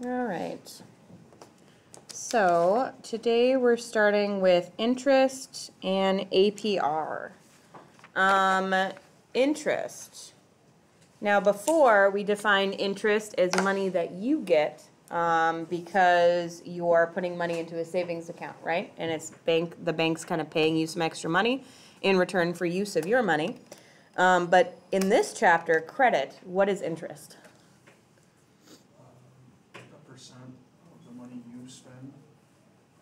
All right. So today we're starting with interest and APR. Interest. Now before we define interest as money that you get because you're putting money into a savings account, right? And it's the bank's kind of paying you some extra money in return for use of your money. But in this chapter, credit, what is interest? A percent of the money you spend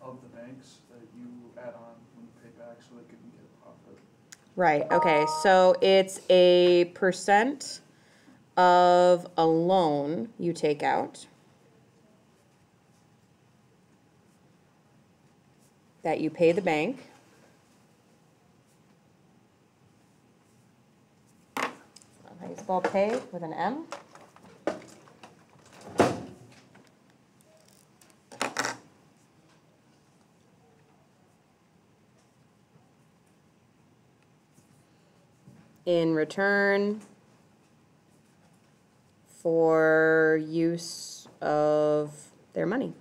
of the banks that you add on when you pay back so they can get a profit. Right, okay, so it's a percent of a loan you take out that you pay the bank. How you spell pay with an M? In return for use of their money.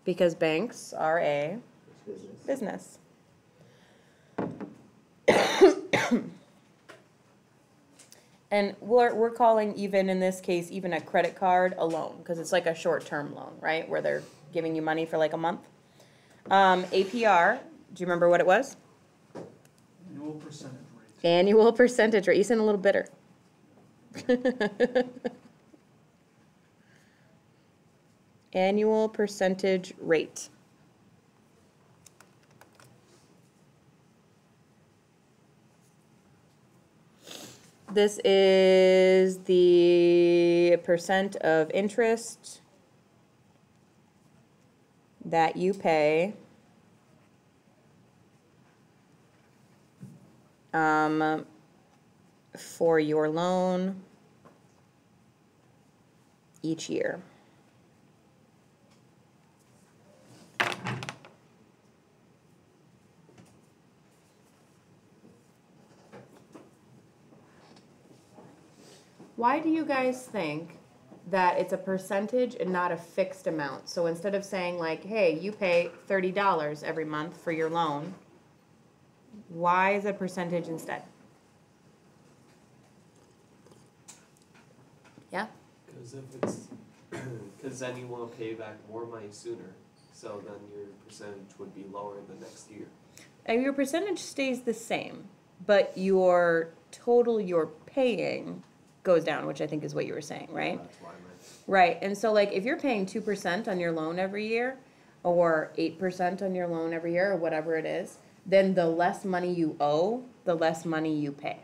Because banks are a business. And we're calling, even in this case, even a credit card a loan, because it's like a short-term loan, right, where they're giving you money for like a month. APR, do you remember what it was? Annual percentage rate. Annual percentage rate. You sound a little bitter. Annual percentage rate. This is the percent of interest that you pay for your loan each year. Why do you guys think that it's a percentage and not a fixed amount? So instead of saying like, hey, you pay $30 every month for your loan, why is it a percentage instead? Yeah? Because then you want to pay back more money sooner, so then your percentage would be lower the next year. And your percentage stays the same, but your total you're paying goes down, which I think is what you were saying, right? That's why I meant. Right, and so like if you're paying 2% on your loan every year, or 8% on your loan every year, or whatever it is, then the less money you owe, the less money you pay.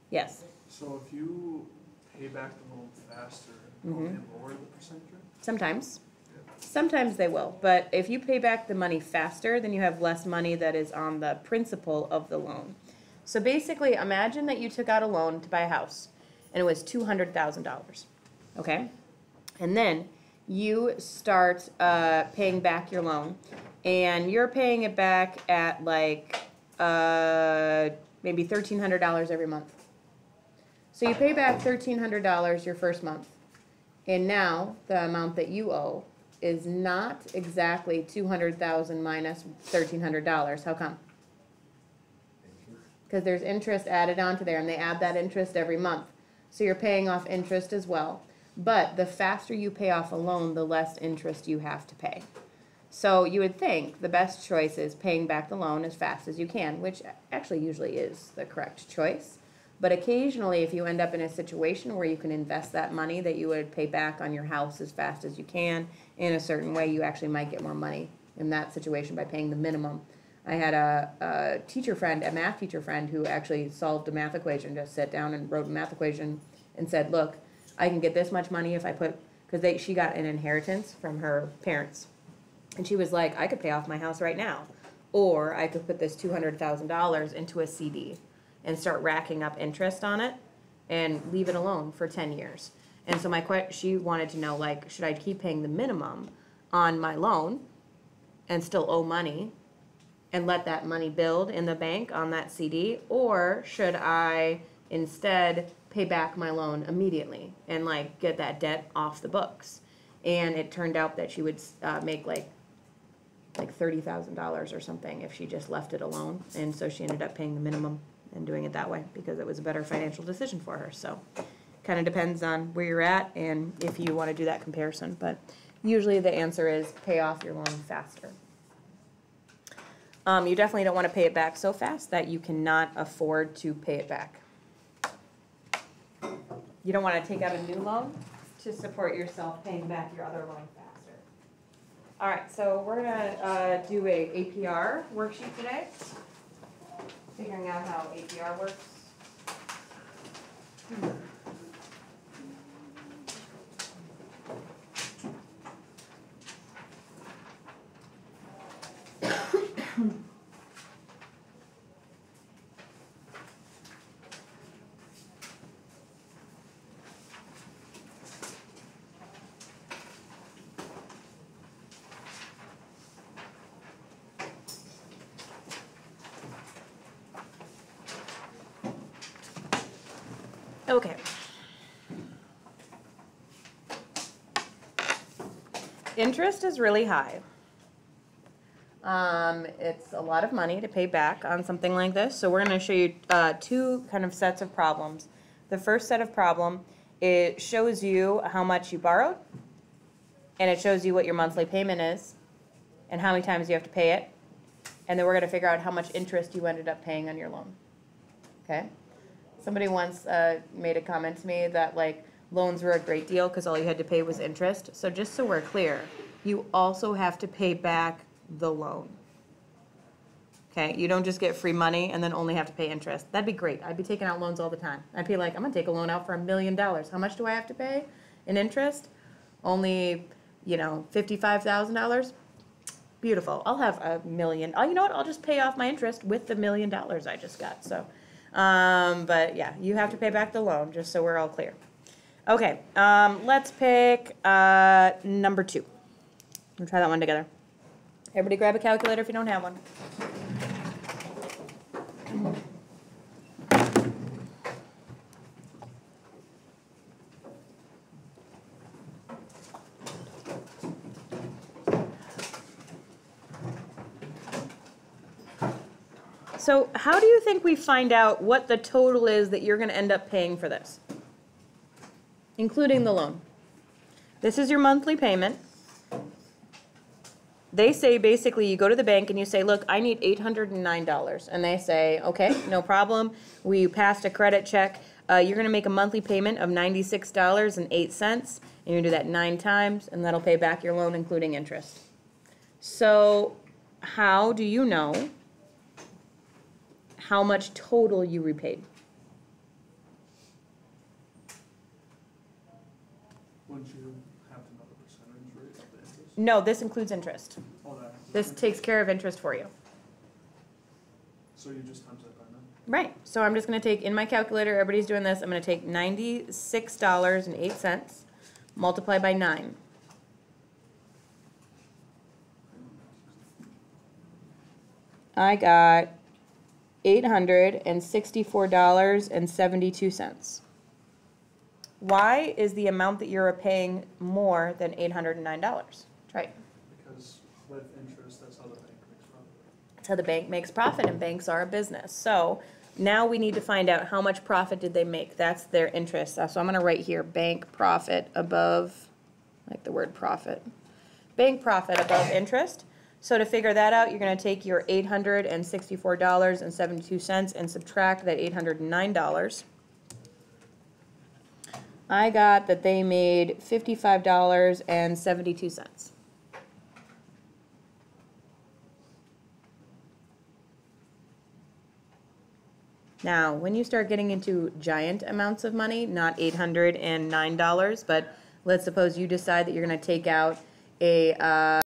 Yes? So if you pay back the loan faster, will they lower the percentage rate? Sometimes. Yeah. Sometimes they will, but if you pay back the money faster, then you have less money that is on the principal of the loan. So basically, imagine that you took out a loan to buy a house, and it was $200,000, okay? And then you start paying back your loan, and you're paying it back at like maybe $1,300 every month. So you pay back $1,300 your first month, and now the amount that you owe is not exactly $200,000 minus $1,300. How come? Because there's interest added onto there, and they add that interest every month. So you're paying off interest as well. But the faster you pay off a loan, the less interest you have to pay. So you would think the best choice is paying back the loan as fast as you can, which actually usually is the correct choice. But occasionally, if you end up in a situation where you can invest that money that you would pay back on your house as fast as you can in a certain way, you actually might get more money in that situation by paying the minimum. I had a teacher friend, a math teacher friend, who actually solved a math equation, just sat down and wrote a math equation and said, look, I can get this much money if I put, because she got an inheritance from her parents. And she was like, I could pay off my house right now. Or I could put this $200,000 into a CD and start racking up interest on it and leave it alone for 10 years. And so she wanted to know, like, should I keep paying the minimum on my loan and still owe money and let that money build in the bank on that CD, or should I instead pay back my loan immediately and like get that debt off the books. And it turned out that she would make like $30,000 or something if she just left it alone. And so she ended up paying the minimum and doing it that way because it was a better financial decision for her. So kind of depends on where you're at and if you want to do that comparison. But usually the answer is pay off your loan faster. You definitely don't want to pay it back so fast that you cannot afford to pay it back. You don't want to take out a new loan to support yourself paying back your other loan faster. All right, so we're going to do a APR worksheet today, figuring out how APR works. Okay. Interest is really high. It's a lot of money to pay back on something like this. So we're going to show you two kind of sets of problems. The first set of problem, it shows you how much you borrowed, and it shows you what your monthly payment is, and how many times you have to pay it. And then we're going to figure out how much interest you ended up paying on your loan. Okay? Somebody once made a comment to me that like loans were a great deal because all you had to pay was interest. So just so we're clear, you also have to pay back the loan. Okay, you don't just get free money and then only have to pay interest. That'd be great. I'd be taking out loans all the time. I'd be like, I'm gonna take a loan out for $1 million. How much do I have to pay in interest? Only, $55,000. Beautiful. I'll have $1 million. Oh, you know what? I'll just pay off my interest with the $1 million I just got. So, but yeah, you have to pay back the loan, just so we're all clear. Okay, let's pick number 2. We'll try that one together. Everybody grab a calculator if you don't have one. So how do you think we find out what the total is that you're going to end up paying for this, including the loan? This is your monthly payment. They say basically you go to the bank and you say, look, I need $809. And they say, okay, no problem. We passed a credit check. You're going to make a monthly payment of $96.08. And you're going to do that 9 times, and that'll pay back your loan, including interest. So how do you know how much total you repaid? Wouldn't you have to know the percentage rate of the interest? No, this includes interest. Oh, that. This takes care of interest for you. So you just times that by 9? Right. So I'm just going to take, in my calculator, everybody's doing this, I'm going to take $96.08, multiply by 9. I got $864.72. Why is the amount that you're paying more than $809? Try it. Because with interest, that's how the bank makes profit. That's how the bank makes profit, and banks are a business. So now we need to find out how much profit did they make. That's their interest. So I'm going to write here bank profit above, like the word profit. Bank profit above interest. So to figure that out, you're going to take your $864.72 and subtract that $809. I got that they made $55.72. Now, when you start getting into giant amounts of money, not $809, but let's suppose you decide that you're going to take out a